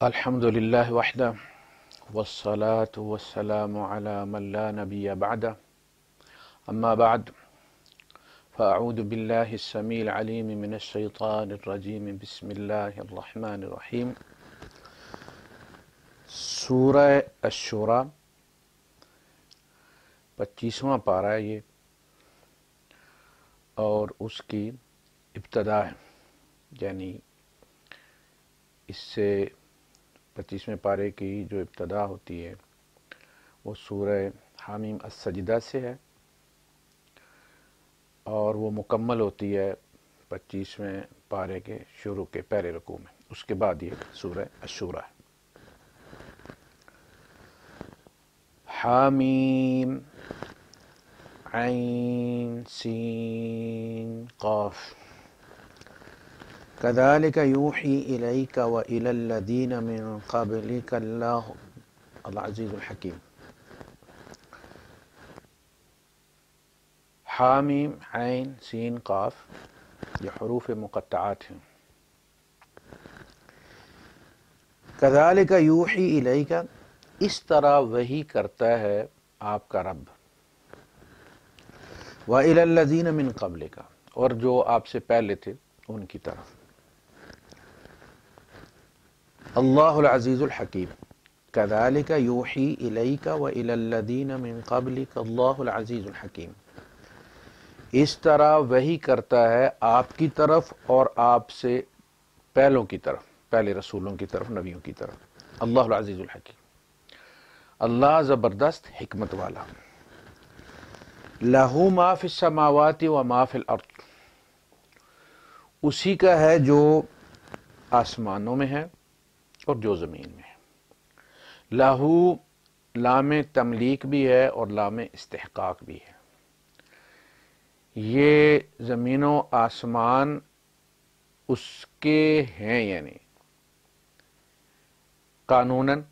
الحمد لله وحده والصلاة والسلام على من لا نبي بعده أما بعد فأعوذ بالله السميع العليم من الشيطان الرجيم بسم الله الرحمن الرحيم سورہ الشورى 25واں پارہ ہے یہ اور اس کی ابتدا ہے، یعنی اس سے 25ویں پارے کی جو ابتدا ہوتی ہے وہ سورہ حامیم السجدہ سے ہے اور وہ مکمل ہوتی ہے 25ویں پارے کے شروع کے پہلے رکوع میں. اس کے بعد یہ سورہ الشورى ہے. حامیم عین سین قاف كذلك يوحي إليك وإلى الذين من قبلك الله العزيز الحكيم. حامیم عین سین قاف یہ حروف مقطعات ہیں. كذلك يوحي إليك اس طرح وحی کرتا ہے آپ کا رب. وإلى الذين من قبلك اور جو آپ سے پہلے تھے ان کی طرف. اللہ العزیز الحکیم. كذلك يوحي إليك وإلى الذين من قبلك اللہ العزیز الحکیم. اس طرح وحی کرتا ہے آپ کی طرف اور آپ سے پہلوں کی طرف، پہلے رسولوں کی طرف، نبیوں کی طرف. اللہ العزیز الحکیم، اللہ زبردست حکمت والا. لہو ما فی السماوات و ما فی الارض اسی کا ہے جو آسمانوں میں ہے اور جو زمین میں ہے. لہو لام تملیک بھی ہے اور لام استحقاق بھی ہے. یہ زمین و آسمان اس کے ہیں، یعنی قانوناً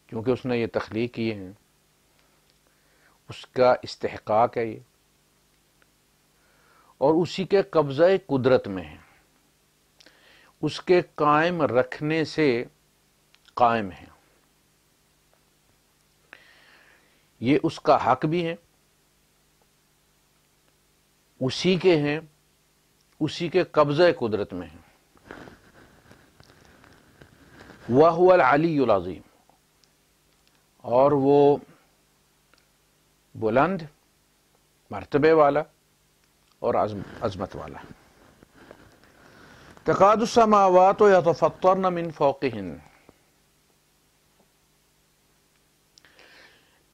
کیونکہ اس نے یہ تخلیق کیے ہیں، اس کا استحقاق ہے یہ، اور اسی کے قبضہ قدرت میں ہے، اس کے قائم رکھنے سے قائم ہے. یہ اس کا حق بھی ہے، اسی کے ہیں، اسی کے قبضہ قدرت میں ہے. وَهُوَ الْعَلِيُّ الْعَظِيمُ اور وہ بلند مرتبے والا اور عظمت والا. تکاد السماوات یتفطرن من فوقہن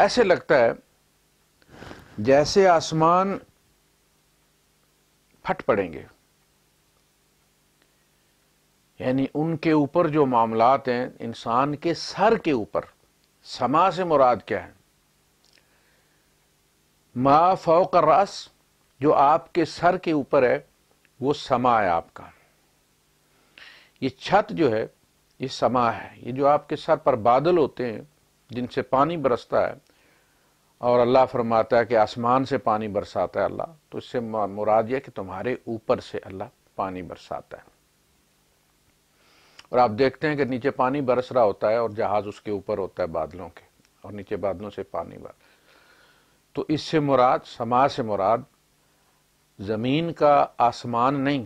ایسے لگتا ہے جیسے آسمان پھٹ پڑیں گے، یعنی ان کے اوپر جو معاملات ہیں انسان کے سر کے اوپر. سما سے مراد کیا ہے؟ ما فوق الراس جو آپ کے سر کے اوپر ہے وہ سما ہے آپ کا. یہ چھت جو ہے یہ سما ہے. یہ جو آپ کے سر پر بادل ہوتے ہیں جن سے پانی برستا ہے اور اللہ فرماتا ہے کہ آسمان سے پانی برساتا ہے اللہ، تو اس سے مراد یہ کہ تمہارے اوپر سے اللہ پانی برساتا ہے. اور آپ دیکھتے ہیں کہ نیچے پانی برس رہا ہوتا ہے اور جہاز اس کے اوپر ہوتا ہے بادلوں کے، اور نیچے بادلوں سے پانی تو اس سے مراد، سما سے مراد زمین کا آسمان نہیں،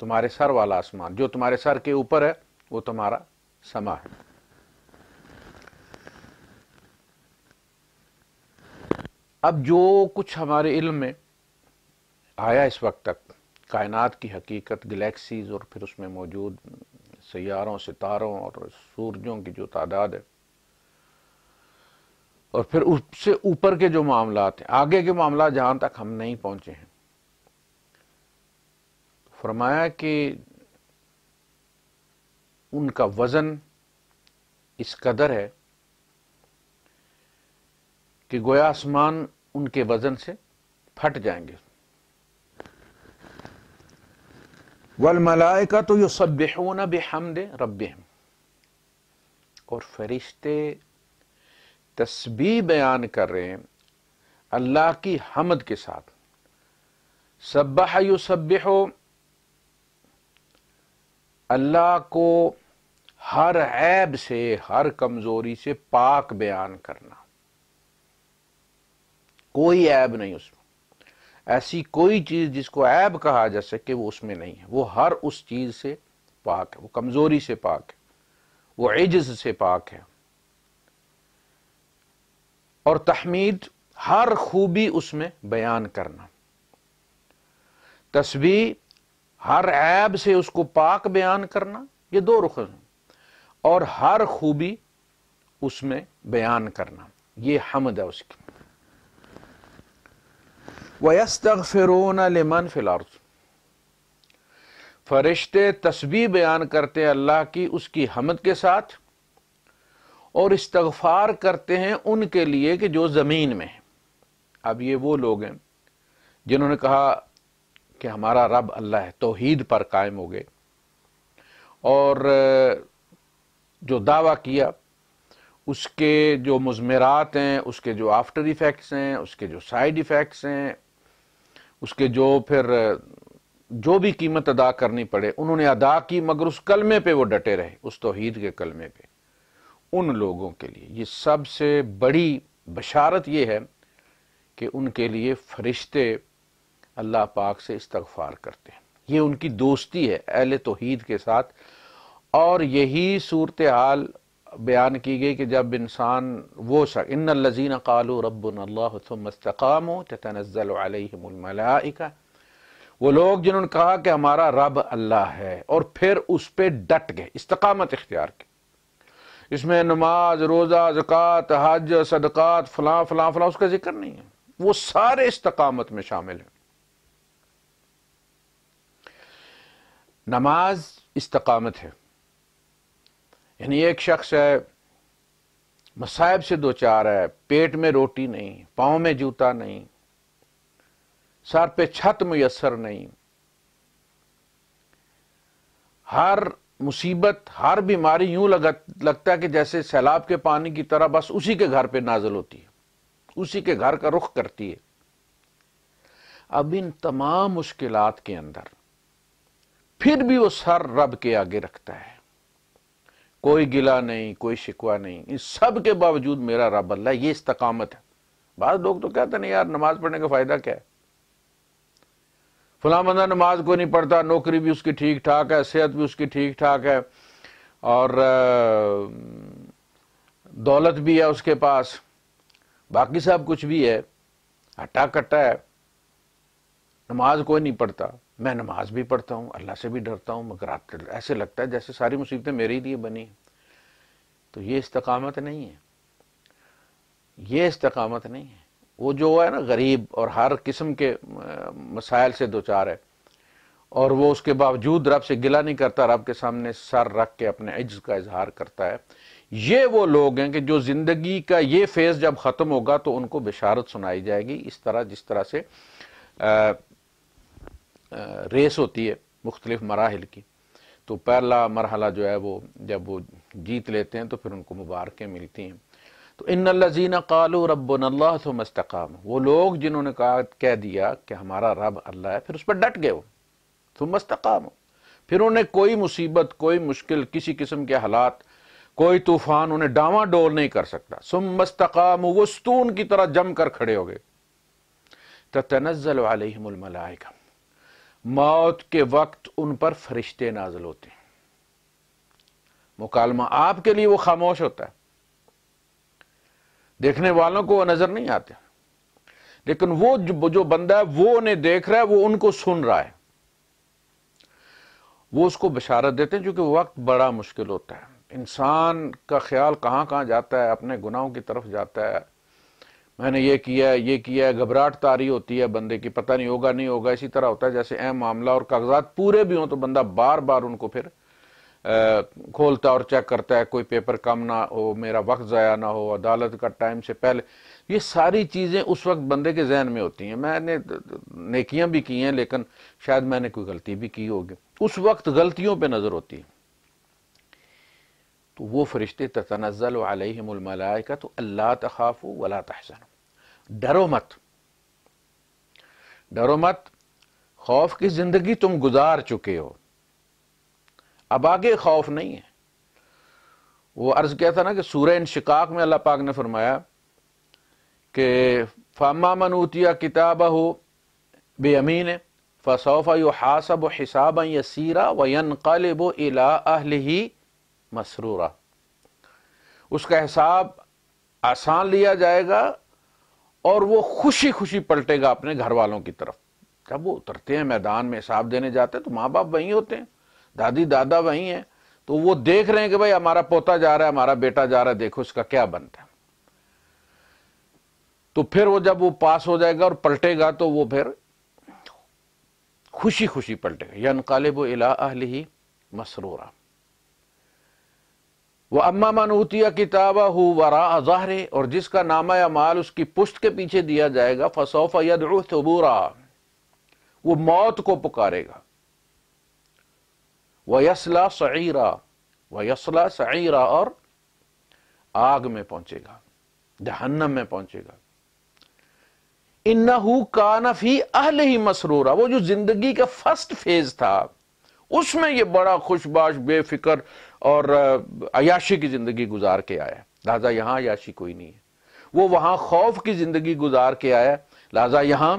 تمہارے سر والا آسمان جو تمہارے سر کے اوپر ہے وہ تمہارا سما ہے. اب جو کچھ ہمارے علم میں آیا اس وقت تک، کائنات کی حقیقت، گلیکسیز اور پھر اس میں موجود سیاروں، ستاروں اور سورجوں کی جو تعداد ہے، اور پھر اس سے اوپر کے جو معاملات ہیں، آگے کے معاملات جہاں تک ہم نہیں پہنچے ہیں، فرمایا کہ ان کا وزن اس قدر ہے کہ گویا آسمان ان کے وزن سے پھٹ جائیں گے. والملائکۃ یسبحون بحمد ربہم اور فرشتے تسبیح بیان کر رہے ہیں اللہ کی حمد کے ساتھ. سبح یسبح اللہ کو ہر عیب سے، ہر کمزوری سے پاک بیان کرنا، کوئی عیب نہیں اس میں، ایسی کوئی چیز جس کو عیب کہا جا سکے وہ اس میں نہیں ہے، وہ ہر اس چیز سے پاک ہے، وہ کمزوری سے پاک ہے، وہ عجز سے پاک ہے، اور تحمید ہر خوبی اس میں بیان کرنا، تسبیح ہر عیب سے اس کو پاک بیان کرنا، یہ دو رخ ہیں، اور ہر خوبی اس میں بیان کرنا، یہ حمد ہے اس کی۔ وَيَسْتَغْفِرُونَ لِمَنْ فِي الْأَرْضِ، فرشتے تسبیح بیان کرتے ہیں اللہ کی، اس کی حمد کے ساتھ، اور استغفار کرتے ہیں ان کے لیے کہ جو زمین میں ہیں۔ اب یہ وہ لوگ ہیں جنہوں نے کہا کہ ہمارا رب اللہ ہے، توحید پر قائم ہو گئے، اور جو دعویٰ کیا اس کے جو مضمرات ہیں، اس کے جو آفٹر ایفیکٹس ہیں، اس کے جو سائیڈ ایفیکٹس ہیں، اس کے جو پھر جو بھی قیمت ادا کرنی پڑے انہوں نے ادا کی، مگر اس کلمے پہ وہ ڈٹے رہے، اس توحید کے کلمے پہ۔ ان لوگوں کے لیے یہ سب سے بڑی بشارت یہ ہے کہ ان کے لیے فرشتے اللہ پاک سے استغفار کرتے ہیں، یہ ان کی دوستی ہے اہل توحید کے ساتھ۔ اور یہی صورتحال بیان کی گئی کہ جب انسان وہ ان الذین قالوا ربنا اللہ ثم استقاموا تتنزل علیہم الملائکہ، وہ لوگ جنہوں نے کہا کہ ہمارا رب اللہ ہے اور پھر اس پہ ڈٹ گئے، استقامت اختیار کی۔ اس میں نماز، روزہ، زکوٰۃ، حج، صدقات، فلاں فلاں فلاں اس کا ذکر نہیں ہے، وہ سارے استقامت میں شامل ہیں۔ نماز استقامت ہے، یعنی ایک شخص ہے مصائب سے دوچار ہے، پیٹ میں روٹی نہیں، پاؤں میں جوتا نہیں، سر پہ چھت میسر نہیں، ہر مصیبت، ہر بیماری یوں لگتا ہے کہ جیسے سیلاب کے پانی کی طرح بس اسی کے گھر پہ نازل ہوتی ہے، اسی کے گھر کا رخ کرتی ہے۔ اب ان تمام مشکلات کے اندر پھر بھی وہ سر رب کے آگے رکھتا ہے، کوئی گلہ نہیں، کوئی شکوہ نہیں، اس سب کے باوجود میرا رب اللہ، یہ استقامت ہے۔ بعض لوگ تو کہتے ہیں یار نماز پڑھنے کا فائدہ کیا ہے، فلاں بندہ نماز کو نہیں پڑھتا، نوکری بھی اس کی ٹھیک ٹھاک ہے، صحت بھی اس کی ٹھیک ٹھاک ہے، اور دولت بھی ہے اس کے پاس، باقی سب کچھ بھی ہے، ہٹا کٹا ہے، نماز کوئی نہیں پڑھتا۔ میں نماز بھی پڑھتا ہوں، اللہ سے بھی ڈرتا ہوں، مگر ایسے لگتا ہے جیسے ساری مصیبتیں میرے ہی لیے بنی ہیں۔ تو یہ استقامت نہیں ہے، یہ استقامت نہیں ہے۔ وہ جو ہے نا غریب اور ہر قسم کے مسائل سے دوچار ہے، اور وہ اس کے باوجود رب سے گلہ نہیں کرتا، رب کے سامنے سر رکھ کے اپنے عجز کا اظہار کرتا ہے، یہ وہ لوگ ہیں کہ جو زندگی کا یہ فیز جب ختم ہوگا تو ان کو بشارت سنائی جائے گی، اس طرح جس طرح سے ریس ہوتی ہے مختلف مراحل کی۔ تو پہلا مرحلہ جو ہے وہ جب وہ جیت لیتے ہیں تو پھر ان کو مبارکیں ملتی ہیں۔ تو ان الذین قالوا ربنا اللہ ثم استقاموا، وہ لوگ جنہوں نے کہہ دیا کہ ہمارا رب اللہ ہے، پھر اس پر ڈٹ گئے، وہ ثم استقاموا، پھر انہیں کوئی مصیبت، کوئی مشکل، کسی قسم کے حالات، کوئی طوفان انہیں ڈاواں ڈول نہیں کر سکتا۔ ثم استقاموا، وہ ستون کی طرح جم کر کھڑے ہو گئے۔ تتنزل علیہم الملائکہ، موت کے وقت ان پر فرشتے نازل ہوتے ہیں۔ مکالمہ آپ کے لیے وہ خاموش ہوتا ہے، دیکھنے والوں کو وہ نظر نہیں آتے، لیکن وہ جو بندہ ہے وہ انہیں دیکھ رہا ہے، وہ ان کو سن رہا ہے، وہ اس کو بشارت دیتے ہیں، چونکہ وقت بڑا مشکل ہوتا ہے، انسان کا خیال کہاں کہاں جاتا ہے، اپنے گناہوں کی طرف جاتا ہے، میں نے یہ کیا ہے، یہ کیا ہے، گھبراہٹ طاری ہوتی ہے بندے کی، پتہ نہیں ہوگا نہیں ہوگا، اسی طرح ہوتا ہے جیسے اہم معاملہ اور کاغذات پورے بھی ہوں تو بندہ بار بار ان کو پھر کھولتا اور چیک کرتا ہے، کوئی پیپر کم نہ ہو، میرا وقت ضائع نہ ہو، عدالت کا ٹائم سے پہلے، یہ ساری چیزیں اس وقت بندے کے ذہن میں ہوتی ہیں۔ میں نے نیکیاں بھی کی ہیں لیکن شاید میں نے کوئی غلطی بھی کی ہوگی، اس وقت غلطیوں پہ نظر ہوتی ہے۔ تو وہ فرشتے تتنزل علیہم الملائکۃ الا تخافوا ولا تحزنوا، ڈرو مت، ڈرو مت، خوف کی زندگی تم گزار چکے ہو، اب آگے خوف نہیں ہے. وہ عرض کیا تھا نا کہ سورہ انشقاق میں اللہ پاک نے فرمایا کہ فَأَمَّا مَنْ أُوتِيَ كِتَابَهُ بِيَمِينِهِ فَسَوْفَ يُحَاسَبُ حِسَابًا يَسِيرًا وَيَنْقَلِبُ إِلَىٰ أَهْلِهِ مَسْرُورًا. اس کا حساب آسان لیا جائے گا اور وہ خوشی خوشی پلٹے گا اپنے گھر والوں کی طرف. جب وہ اترتے ہیں میدان میں حساب دینے جاتے ہیں تو ماں باپ وہیں ہوتے ہیں, دادی دادا وہیں ہیں, تو وہ دیکھ رہے ہیں کہ بھائی ہمارا پوتا جا رہا ہے, ہمارا بیٹا جا رہا ہے, دیکھو اس کا کیا بنتا ہے. تو پھر وہ جب وہ پاس ہو جائے گا اور پلٹے گا تو وہ پھر خوشی خوشی پلٹے گا. يَنْقَلِبُ إِلَىٰ أَهْلِهِ مَسْرُورًا. وَأَمَّا مَنْ أُوتِيَ كِتَابَهُ وَرَاءَ ظَهْرِهِ, اور جس کا نامہ اعمال اس کی پشت کے پیچھے دیا جائے گا, فَسَوْفَ يَدْعُو ثُبُورًا, وہ موت کو پکارے گا. وَيَصْلَىٰ سَعِيرًا, وَيَصْلَىٰ سَعِيرًا, اور آگ میں پہنچے گا, جہنم میں پہنچے گا. اِنَّهُ كَانَ فِي أَهْلِهِ مَسْرُورًا, وہ جو زندگی کا فرسٹ فیز تھا اس میں یہ بڑا خوش باش بے فکر اور عیاشی کی زندگی گزار کے آیا, لہذا یہاں عیاشی کوئی نہیں ہے. وہ وہاں خوف کی زندگی گزار کے آیا, لہذا یہاں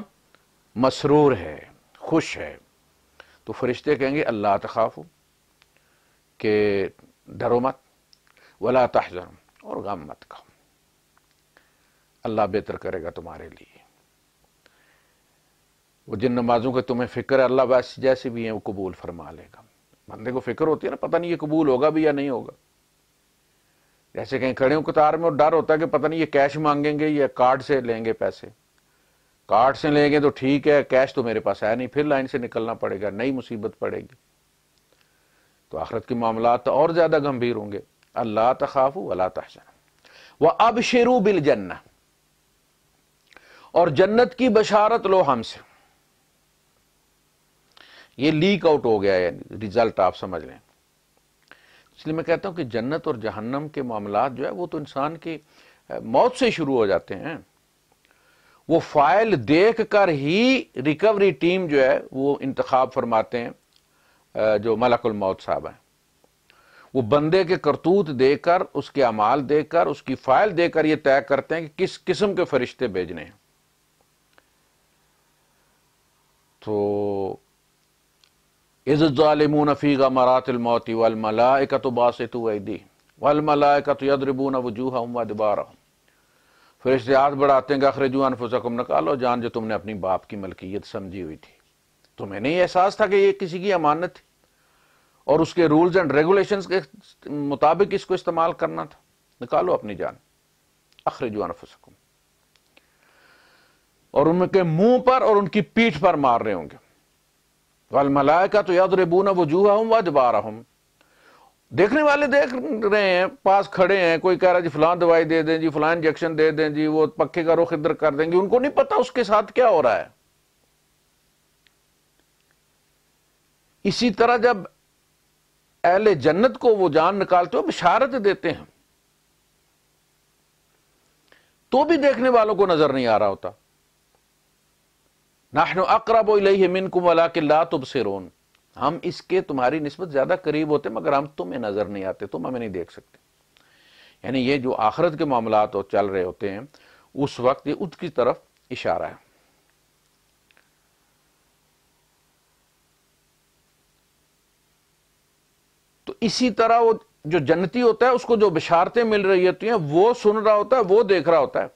مسرور ہے, خوش ہے. تو فرشتے کہیں گے اللہ تخافوا, کہ ڈرو مت, ولا تحزنوا, اور غم مت کھاؤ, اللہ بہتر کرے گا تمہارے لیے. وہ جن نمازوں کے تمہیں فکر ہے اللہ بس جیسے بھی ہیں وہ قبول فرما لے گا. بندے کو فکر ہوتی ہے نا, پتہ نہیں یہ قبول ہوگا بھی یا نہیں ہوگا. جیسے کہیں کھڑے ہوں قطار میں اور ڈر ہوتا ہے کہ پتہ نہیں یہ کیش مانگیں گے یا کارڈ سے لیں گے پیسے. کارڈ سے لیں گے تو ٹھیک ہے, کیش تو میرے پاس ہے نہیں, پھر لائن سے نکلنا پڑے گا, نئی مصیبت پڑے گی. تو آخرت کے معاملات تو اور زیادہ گمبھیر ہوں گے. اللہ تخافوا ولا تحزنوا وابشروا بالجنہ, اور جنت کی بشارت لو ہم سے. یہ لیک آؤٹ ہو گیا ہے, ریزلٹ آپ سمجھ لیں. اس لیے میں کہتا ہوں کہ جنت اور جہنم کے معاملات جو ہے وہ تو انسان کی موت سے شروع ہو جاتے ہیں. وہ فائل دیکھ کر ہی ریکوری ٹیم جو ہے وہ انتخاب فرماتے ہیں, جو ملک الموت صاحب ہیں. وہ بندے کے کرتوت دیکھ کر, اس کے اعمال دیکھ کر, اس کی فائل دیکھ کر یہ طے کرتے ہیں کہ کس قسم کے فرشتے بھیجنے ہیں. تو اذ الظالمون فی غمرات الموت والملائکۃ باسطوا ایدیہم والملائکۃ یضربون وجوہہم وادبارہم. فرشتے ہاتھ بڑھاتے ہیں کہ اخرجوا انفسکم, نکالو جان جو تم نے اپنی باپ کی ملکیت سمجھی ہوئی تھی. تمہیں نہیں احساس تھا کہ یہ کسی کی امانت تھی اور اس کے رولز اینڈ ریگولیشنز کے مطابق اس کو استعمال کرنا تھا. نکالو اپنی جان, اخرجوا انفسکم. اور ان کے منہ پر اور ان کی پیٹھ پر مار رہے ہوں گے. والملائکۃ یضربون وجوہہم وادبارہم, دیکھنے والے دیکھ رہے ہیں, پاس کھڑے ہیں, کوئی کہہ رہا جی فلاں دوائی دے دیں جی, فلاں انجیکشن دے دیں جی, وہ پکے کا رخ ادھر کر دیں گے. ان کو نہیں پتا اس کے ساتھ کیا ہو رہا ہے. اسی طرح جب اہل جنت کو وہ جان نکالتے ہو بشارت دیتے ہیں تو بھی دیکھنے والوں کو نظر نہیں آ رہا ہوتا. نحن اقرب الیہ منکم ولکن لا تبصرون, ہم اس کے تمہاری نسبت زیادہ قریب ہوتے مگر ہم تمہیں نظر نہیں آتے, تم ہمیں نہیں دیکھ سکتے. یعنی یہ جو آخرت کے معاملات چل رہے ہوتے ہیں اس وقت یہ اس کی طرف اشارہ ہے. تو اسی طرح وہ جو جنتی ہوتا ہے اس کو جو بشارتیں مل رہی ہوتی ہیں وہ سن رہا ہوتا ہے, وہ دیکھ رہا ہوتا ہے,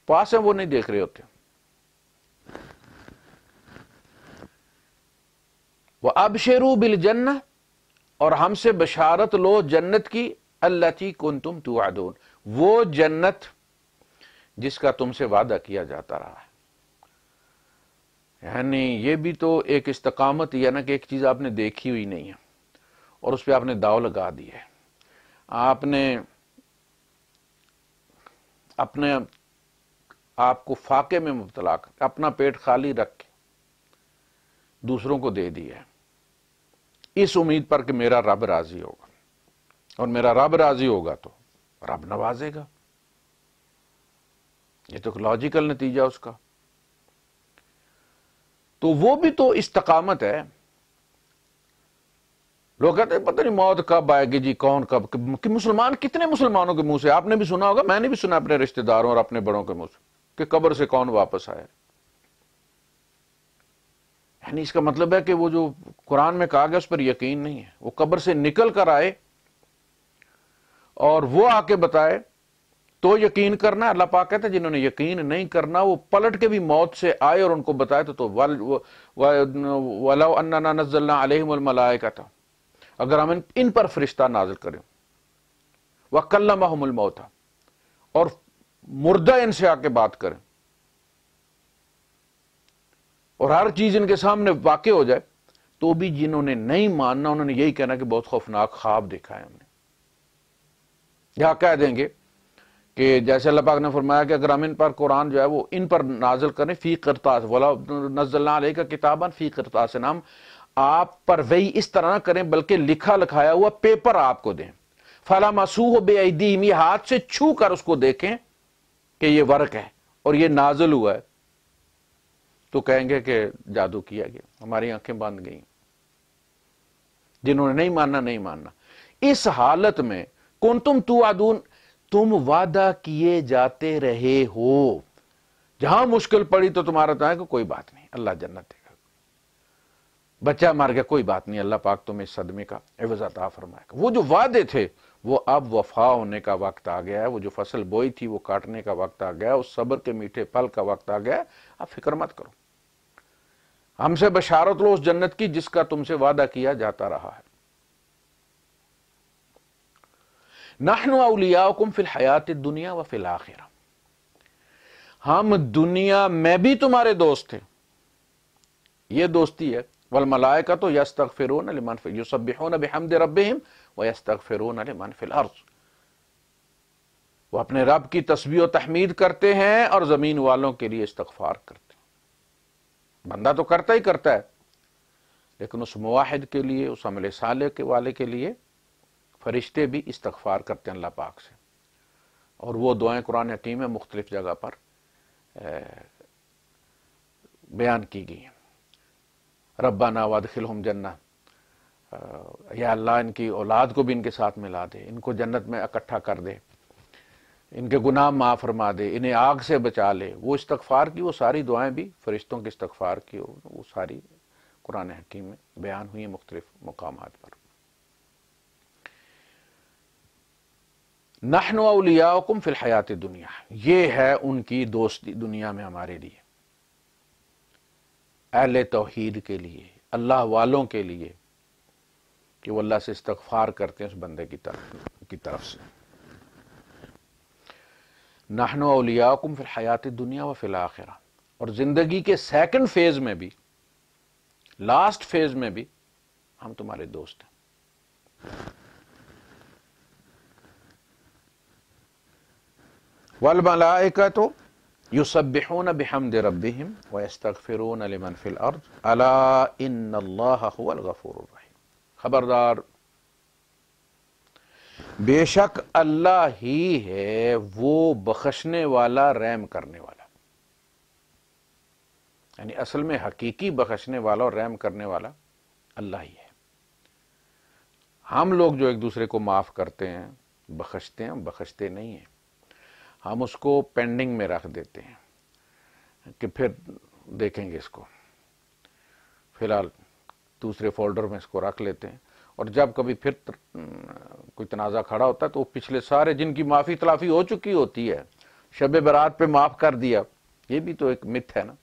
پاس ہیں وہ نہیں دیکھ رہے ہوتے. وَأَبْشِرُوا بِالْجَنَّةِ, اور ہم سے بشارت لو جنت کی, الَّتِي كُنْتُمْ تُوعَدُونَ, وہ جنت جس کا تم سے وعدہ کیا جاتا رہا ہے. یعنی یہ بھی تو ایک استقامت ہی ہے نا کہ ایک چیز آپ نے دیکھی ہوئی نہیں ہے اور اس پہ آپ نے داؤ لگا دی ہے. آپ نے اپنے آپ کو فاقے میں مبتلا کر اپنا پیٹ خالی رکھ کے دوسروں کو دے دیا ہے, اس امید پر کہ میرا رب راضی ہوگا, اور میرا رب راضی ہوگا تو رب نوازے گا. یہ تو لاجیکل نتیجہ اس کا. تو وہ بھی تو استقامت ہے. لوگ کہتے ہیں پتہ نہیں موت کب آئے گی جی، کون کب کہ مسلمان کتنے مسلمانوں کے منہ سے، آپ نے بھی سنا ہوگا، میں نے بھی سنا اپنے رشتہ داروں اور اپنے بڑوں کے منہ سے کہ قبر سے کون واپس آیا. یعنی اس کا مطلب ہے کہ وہ جو قرآن میں کہا گیا اس پر یقین نہیں ہے. وہ قبر سے نکل کر آئے اور وہ آ کے بتائے تو یقین کرنا. اللہ پاک کہتا ہے جنہوں نے یقین نہیں کرنا وہ پلٹ کے بھی موت سے آئے اور ان کو بتائے تو وَلَوْ أَنَّنَا نَزَّلْنَا عَلَيْهِمُ الْمَلَائِكَةَ، اگر ہم ان پر فرشتہ نازل کریں، وَكَلَّمَهُمُ الْمَوْتَى، اور مردہ ان سے آ کے بات کریں اور ہر چیز ان کے سامنے واقع ہو جائے، تو بھی جنہوں نے نہیں ماننا انہوں نے یہی کہنا کہ بہت خوفناک خواب دیکھا ہے ہم نے. یہاں کہہ دیں گے کہ جیسے اللہ پاک نے فرمایا کہ اگر ہم ان پر قرآن جو ہے وہ ان پر نازل کریں فی قرطاس، وَلَوْ نَزَّلْنَا عَلَيْكَ کِتَابًا فی قرطاس، ہم آپ پر وہی اس طرح نہ کریں بلکہ لکھا لکھایا ہوا پیپر آپ کو دیں. فَلَمَسُوهُ بِأَيْدِيهِمْ، یہ ہاتھ سے چھو کر اس کو دیکھیں کہ یہ ورق ہے اور یہ نازل ہوا ہے، تو کہیں گے کہ جادو کیا گیا، ہماری آنکھیں بند گئیں. جنہوں نے نہیں ماننا نہیں ماننا. اس حالت میں کنتم توعدون، تم وعدہ کیے جاتے رہے ہو. جہاں مشکل پڑی تو تمہارا تو ہے کہ کوئی بات نہیں، اللہ جنت دے گا. بچہ مر گیا، کوئی بات نہیں، اللہ پاک تمہیں اس صدمے کا عوض عطا فرمائے گا. وہ جو وعدے تھے وہ اب وفا ہونے کا وقت آ گیا ہے. وہ جو فصل بوئی تھی وہ کاٹنے کا وقت آ گیا ہے. اس صبر کے میٹھے پھل کا وقت آ گیا ہے. اب فکر مت کرو، ہم سے بشارت لو اس جنت کی جس کا تم سے وعدہ کیا جاتا رہا ہے. نحن اولیاؤکم فی الحیات الدنیا وفی الآخرہ، ہم دنیا میں بھی تمہارے دوست تھے. یہ دوستی ہے. والملائکۃ یستغفرون لمن فی یسبحون بحمد ربہم ویستغفرون لمن فی الارض، وہ اپنے رب کی تسبیح و تحمید کرتے ہیں اور زمین والوں کے لیے استغفار کرتے ہیں. بندہ تو کرتا ہی کرتا ہے، لیکن اس موحد کے لیے، اس عمل صالح کے والے کے لیے فرشتے بھی استغفار کرتے ہیں اللہ پاک سے. اور وہ دعائیں قرآن حکیم میں مختلف جگہ پر بیان کی گئی ہیں. ربنا وادخلہم جنہ، یا اللہ ان کی اولاد کو بھی ان کے ساتھ ملا دے، ان کو جنت میں اکٹھا کر دے، ان کے گناہ معاف فرما دے، انہیں آگ سے بچا لے. وہ استغفار کی وہ ساری دعائیں بھی فرشتوں کے استغفار کی وہ ساری قرآن حکیم میں بیان ہوئی ہیں مختلف مقامات پر. نحن اولیاؤکم فی الحیات الدنیا، یہ ہے ان کی دوستی دنیا میں ہمارے لیے، اہل توحید کے لیے، اللہ والوں کے لیے، کہ وہ اللہ سے استغفار کرتے ہیں اس بندے کی طرف سے. نحن اولیاؤکم فی الحیات الدنیا وفی الآخرہ، اور زندگی کے سیکنڈ فیز میں بھی، لاسٹ فیز میں بھی ہم تمہارے دوست ہیں. والملائکۃ یسبحون بحمد ربہم ویستغفرون لمن فی الارض الا ان اللہ هو الغفور الرحیم. خبردار، بے شک اللہ ہی ہے وہ بخشنے والا، رحم کرنے والا. یعنی اصل میں حقیقی بخشنے والا اور رحم کرنے والا اللہ ہی ہے. ہم لوگ جو ایک دوسرے کو معاف کرتے ہیں، بخشتے ہیں، ہم بخشتے نہیں ہیں. ہم اس کو پینڈنگ میں رکھ دیتے ہیں کہ پھر دیکھیں گے اس کو، فی الحال دوسرے فولڈر میں اس کو رکھ لیتے ہیں. اور جب کبھی پھر کوئی تنازع کھڑا ہوتا ہے تو وہ پچھلے سارے جن کی معافی تلافی ہو چکی ہوتی ہے، شب برات پہ معاف کر دیا، یہ بھی تو ایک متھ ہے نا.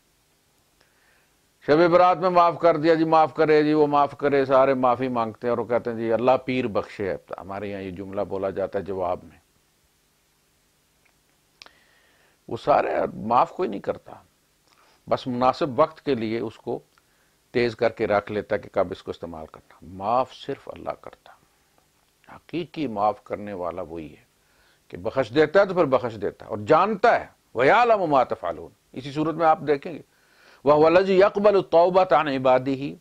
شب برات میں معاف کر دیا جی، معاف کرے جی، وہ معاف کرے، سارے معافی مانگتے ہیں اور وہ کہتے ہیں جی اللہ پیر بخشے ہے. ہمارے یہاں یہ جملہ بولا جاتا ہے جواب میں. وہ سارے معاف کوئی نہیں کرتا، بس مناسب وقت کے لیے اس کو تیز کر کے رکھ لیتا ہے کہ کب اس کو استعمال کرنا. معاف صرف اللہ کرتا. حقیقی معاف کرنے والا وہی ہے کہ بخش دیتا ہے تو پھر بخش دیتا ہے اور جانتا ہے. وَيَعْلَمُ مَا تَفْعَلُونَ، اسی صورت میں آپ دیکھیں گے وَهُوَ الَّذِي يَقْبَلُ التَّوْبَةَ عَنْ عِبَادِهِ،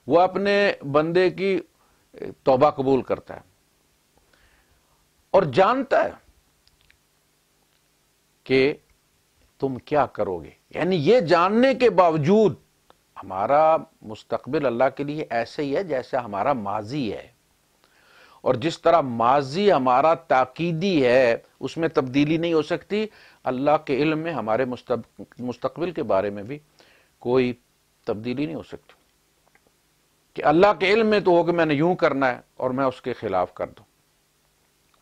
وہ اپنے بندے کی توبہ قبول کرتا ہے اور جانتا ہے کہ تم کیا کرو گے. یعنی یہ جاننے کے باوجود ہمارا مستقبل اللہ کے لیے ایسے ہی ہے جیسا ہمارا ماضی ہے، اور جس طرح ماضی ہمارا تاکیدی ہے اس میں تبدیلی نہیں ہو سکتی، اللہ کے علم میں ہمارے مستقبل کے بارے میں بھی کوئی تبدیلی نہیں ہو سکتی کہ اللہ کے علم میں تو ہو کہ میں نے یوں کرنا ہے اور میں اس کے خلاف کر دوں۔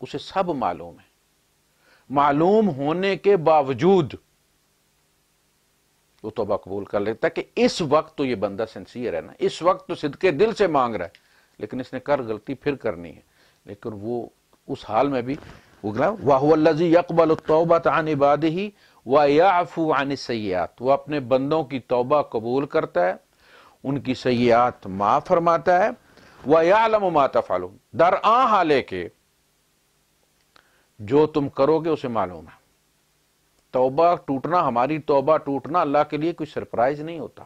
اسے سب معلوم ہے، معلوم ہونے کے باوجود وہ توبہ قبول کر لیتا ہے کہ اس وقت تو یہ بندہ سنسیئر ہے نا، اس وقت تو صدقے دل سے مانگ رہا ہے، لیکن اس نے کر غلطی پھر کرنی ہے، لیکن وہ اس حال میں بھی وَهُوَ الَّذِي يَقْبَلُ التَّوْبَةَ عَنْ عِبَادِهِ وَيَعْفُو عَنِ السَّيِّئَاتِ، وہ اپنے بندوں کی توبہ قبول کرتا ہے، ان کی سیئات معاف فرماتا ہے، وَيَعْلَمُ مَا تَفْعَلُونَ، درآں حالے کہ جو تم کرو گے اسے معلوم ہے۔ توبہ ٹوٹنا، ہماری توبہ ٹوٹنا اللہ کے لیے کوئی سرپرائز نہیں ہوتا۔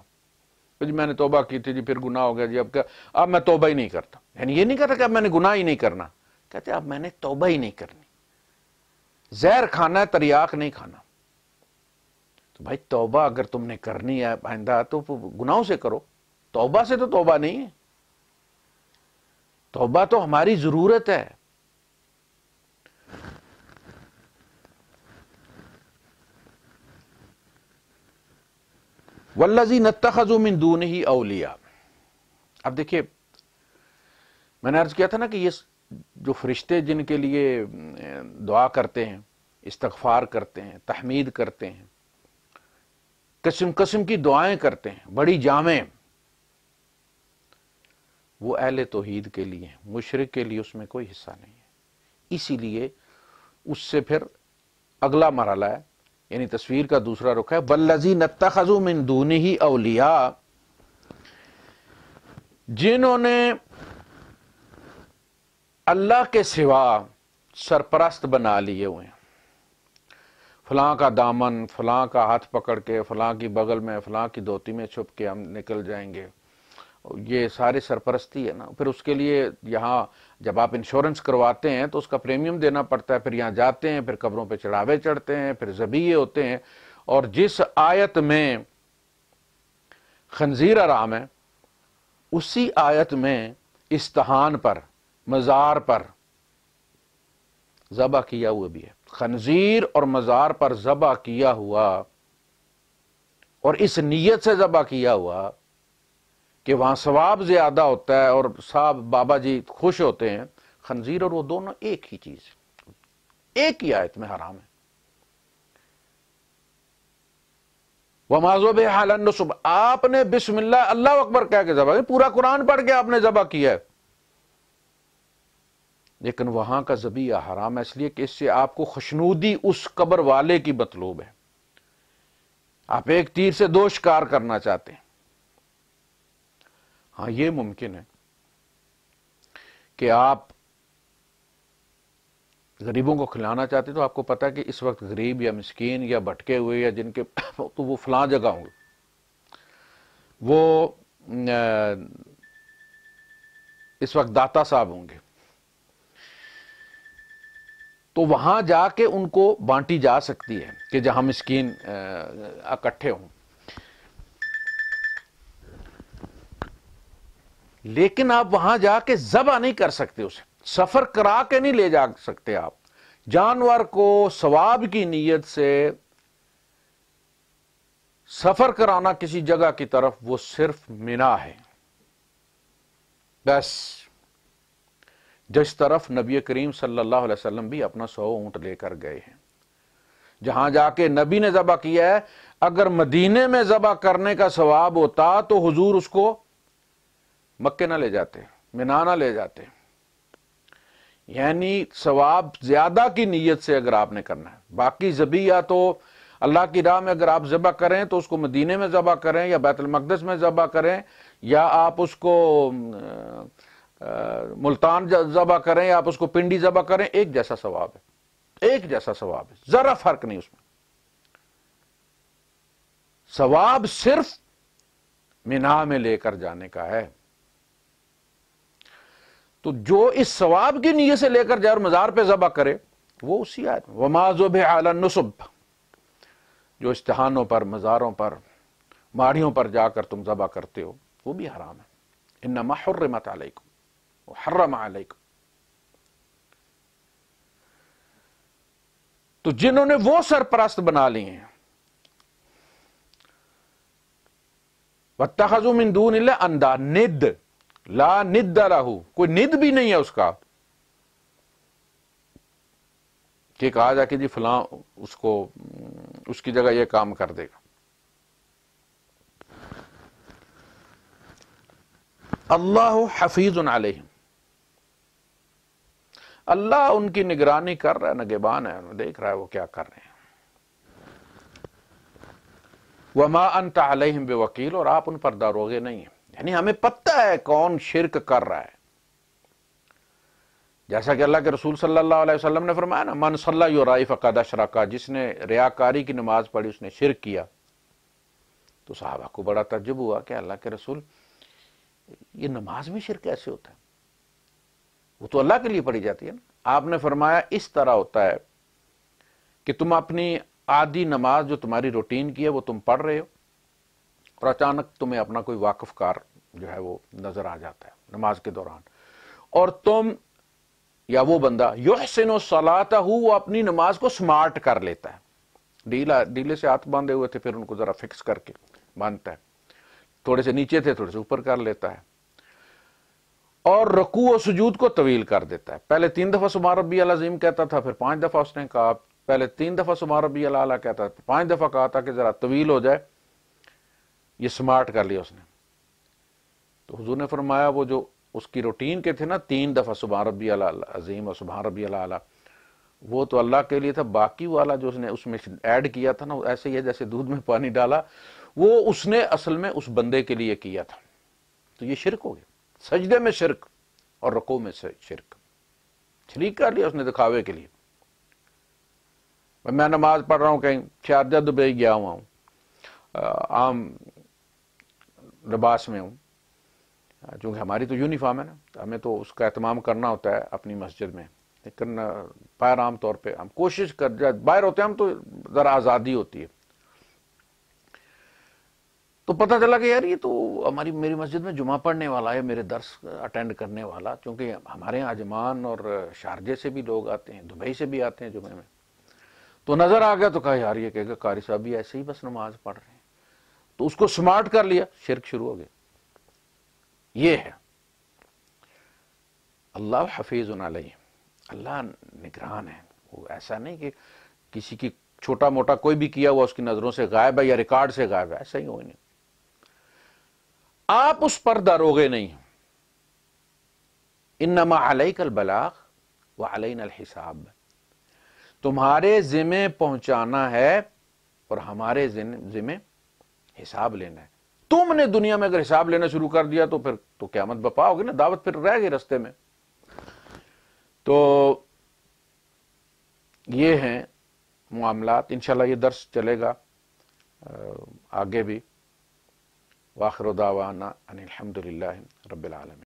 جی میں نے توبہ کی تھی، جی پھر گناہ ہو گیا، جی اب کیا، اب میں توبہ ہی نہیں کرتا، یعنی یہ نہیں کہتا کہ اب میں نے گناہ ہی نہیں کرنا، کہتے اب میں نے توبہ ہی نہیں کرنی، زہر کھانا ہے، تریاق نہیں کھانا۔ تو بھائی توبہ اگر تم نے کرنی ہے آئندہ تو گناہوں سے کرو، توبہ سے تو توبہ نہیں ہے، توبہ تو ہماری ضرورت ہے۔ وَالَّذِينَ اتَّخَذُوا مِن دُونِهِ أَوْلِيَاءَ، اب دیکھیے میں نے عرض کیا تھا نا کہ یہ جو فرشتے جن کے لیے دعا کرتے ہیں، استغفار کرتے ہیں، تحمید کرتے ہیں، قسم قسم کی دعائیں کرتے ہیں بڑی جامع، وہ اہل توحید کے لیے ہیں، مشرک کے لیے اس میں کوئی حصہ نہیں ہے۔ اسی لیے اس سے پھر اگلا مرحلہ ہے، یعنی تصویر کا دوسرا رخ ہے، وَالَّذِينَ اتَّخَذُوا مِن دُونِهِ أَوْلِيَاءَ، جنہوں نے اللہ کے سوا سرپرست بنا لیے ہوئے ہیں، فلاں کا دامن، فلاں کا ہاتھ پکڑ کے، فلاں کی بغل میں، فلاں کی دھوتی میں چھپ کے ہم نکل جائیں گے، یہ سارے سرپرستی ہے نا۔ پھر اس کے لیے یہاں جب آپ انشورنس کرواتے ہیں تو اس کا پریمیم دینا پڑتا ہے، پھر یہاں جاتے ہیں، پھر قبروں پہ چڑھاوے چڑھتے ہیں، پھر ذبیحے ہوتے ہیں، اور جس آیت میں خنزیر حرام ہے اسی آیت میں استحان پر، مزار پر ذبح کیا ہوا بھی ہے، خنزیر اور مزار پر ذبح کیا ہوا، اور اس نیت سے ذبح کیا ہوا کہ وہاں ثواب زیادہ ہوتا ہے اور صاحب بابا جی خوش ہوتے ہیں، خنزیر اور وہ دونوں ایک ہی چیز، ایک ہی آیت میں حرام ہے۔ وَمَا ذُبِحَ عَلَى النُّصُبِ، آپ نے بسم اللہ اللہ اکبر کہہ کے ذبح، پورا قرآن پڑھ کے آپ نے ذبح کیا ہے، لیکن وہاں کا ذبیحہ حرام ہے، اس لیے کہ اس سے آپ کو خوشنودی اس قبر والے کی مطلوب ہے، آپ ایک تیر سے دو شکار کرنا چاہتے ہیں۔ ہاں یہ ممکن ہے کہ آپ غریبوں کو کھلانا چاہتے ہیں، تو آپ کو پتا ہے کہ اس وقت غریب یا مسکین یا بھٹکے ہوئے یا جن کے تو وہ فلاں جگہ ہوں گے، وہ اس وقت داتا صاحب ہوں گے، تو وہاں جا کے ان کو بانٹی جا سکتی ہے کہ جہاں مسکین اکٹھے ہوں، لیکن آپ وہاں جا کے ذبح نہیں کر سکتے، اسے سفر کرا کے نہیں لے جا سکتے۔ آپ جانور کو ثواب کی نیت سے سفر کرانا کسی جگہ کی طرف، وہ صرف منا ہے بس، جس طرف نبی کریم صلی اللہ علیہ وسلم بھی اپنا 100 اونٹ لے کر گئے ہیں، جہاں جا کے نبی نے ذبح کیا ہے، اگر مدینے میں ذبح کرنے کا ثواب ہوتا تو حضور اس کو مکے نہ لے جاتے، مینا نہ لے جاتے، یعنی ثواب زیادہ کی نیت سے اگر آپ نے کرنا ہے۔ باقی ذبیحہ تو اللہ کی راہ میں اگر آپ ذبح کریں تو اس کو مدینے میں ذبح کریں یا بیت المقدس میں ذبح کریں، یا آپ اس کو ملتان ذبح کریں یا آپ اس کو پنڈی ذبح کریں، ایک جیسا ثواب ہے، ایک جیسا ثواب ہے، ذرا فرق نہیں اس میں۔ ثواب صرف مینا میں لے کر جانے کا ہے، تو جو اس ثواب کی نیت سے لے کر جائے اور مزار پہ ذبح کرے وہ اسی آیت میں وَمَا ذُبِحَ عَلَى النُّصُبِ، جو استحانوں پر، مزاروں پر ماڑیوں پر جا کر تم ذبح کرتے ہو، وہ بھی حرام ہے۔ انما حرمت علیکم وحرم علیکم۔ تو جنہوں نے وہ سرپرست بنا لیے ہیں، واتخذوا من دون اللہ انداد، ند، لا ند لہ، کوئی ند بھی نہیں ہے اس کا کہ کہا جا کہ جی فلاں اس کی جگہ یہ کام کر دے گا۔ اللہ حفیظ علیہم، اللہ ان کی نگرانی کر رہا ہے، نگہبان ہے، دیکھ رہا ہے وہ کیا کر رہے ہیں۔ وما انت علیہم بوکیل، اور آپ ان پر داروغے نہیں ہیں، یعنی ہمیں پتہ ہے کون شرک کر رہا ہے۔ جیسا کہ اللہ کے رسول صلی اللہ علیہ وسلم نے فرمایا نا، من صلی یرائی فقد اشرک، جس نے ریاکاری کی نماز پڑھی اس نے شرک کیا۔ تو صحابہ کو بڑا تعجب ہوا کہ اللہ کے رسول، یہ نماز میں شرک کیسے ہوتا ہے؟ وہ تو اللہ کے لیے پڑھی جاتی ہے نا۔ آپ نے فرمایا اس طرح ہوتا ہے کہ تم اپنی عادی نماز جو تمہاری روٹین کی ہے وہ تم پڑھ رہے ہو، اور اچانک تمہیں اپنا کوئی واقف کار جو ہے وہ نظر آ جاتا ہے نماز کے دوران، اور تم یا وہ بندہ یحسن صلاتہ، وہ اپنی نماز کو سمارٹ کر لیتا ہے، ڈھیلے سے ہاتھ باندھے ہوئے تھے پھر ان کو ذرا فکس کر کے باندھتا ہے، تھوڑے سے نیچے تھے تھوڑے سے اوپر کر لیتا ہے، اور رکوع و سجود کو طویل کر دیتا ہے۔ پہلے 3 دفعہ سبحان ربی العظیم کہتا تھا، پھر 5 دفعہ اس نے کہا، پہلے 3 دفعہ سبحان ربی الاعلیٰ کہتا تھا، 5 دفعہ کہا تھا کہ ذرا طویل ہو جائے، یہ سمارٹ کر لیا اس نے۔ تو حضور نے فرمایا وہ جو اس کی روٹین کے تھے نا 3 دفعہ سبحان ربی العظیم اور سبحان ربی الاعلیٰ، وہ تو اللہ کے لیے تھا، باقی والا جو اس نے اس میں ایڈ کیا تھا نا، ایسے ہی ہے جیسے دودھ میں پانی ڈالا، وہ اس نے اصل میں اس بندے کے لیے کیا تھا۔ تو یہ شرک ہو گیا، سجدے میں شرک اور رکوع میں شرک، شریک کر لیا اس نے دکھاوے کے لیے۔ میں نماز پڑھ رہا ہوں، کہیں شارجہ دبئی گیا ہوا ہوں، عام لباس میں ہوں، چونکہ ہماری تو یونیفارم ہے نا، ہمیں تو اس کا اہتمام کرنا ہوتا ہے اپنی مسجد میں، لیکن باہر عام طور پہ ہم کوشش کر، باہر ہوتے ہیں ہم تو ذرا آزادی ہوتی ہے۔ تو پتہ چلا کہ یار یہ تو میری مسجد میں جمعہ پڑھنے والا ہے، میرے درس اٹینڈ کرنے والا، چونکہ ہمارے یہاں عجمان اور شارجے سے بھی لوگ آتے ہیں، دبئی سے بھی آتے ہیں جمعے میں۔ تو نظر آ گیا تو کہا یار یہ کہے گا قاری صاحب بھی ایسے ہی بس نماز پڑھ رہے ہیں، تو اس کو سمارٹ کر لیا، شرک شروع ہو گیا۔ یہ ہے اللہ حفیظ علیہ، اللہ نگران ہے، وہ ایسا نہیں کہ کسی کی چھوٹا موٹا کوئی بھی کیا ہوا اس کی نظروں سے غائب ہے یا ریکارڈ سے غائب ہے، ایسا ہی ہوئی نہیں۔ آپ اس پر داروغے نہیں ہیں، انما علیک البلاغ وعلینا الحساب، تمہارے ذمہ پہنچانا ہے اور ہمارے ذمہ حساب لینا ہے۔ تم نے دنیا میں اگر حساب لینا شروع کر دیا تو پھر تو قیامت بپا ہوگی نا، دعوت پھر رہ گئی رستے میں۔ تو یہ ہیں معاملات، انشاءاللہ یہ درس چلے گا آگے بھی۔ وآخر دعوانا ان الحمدللہ رب العالمین۔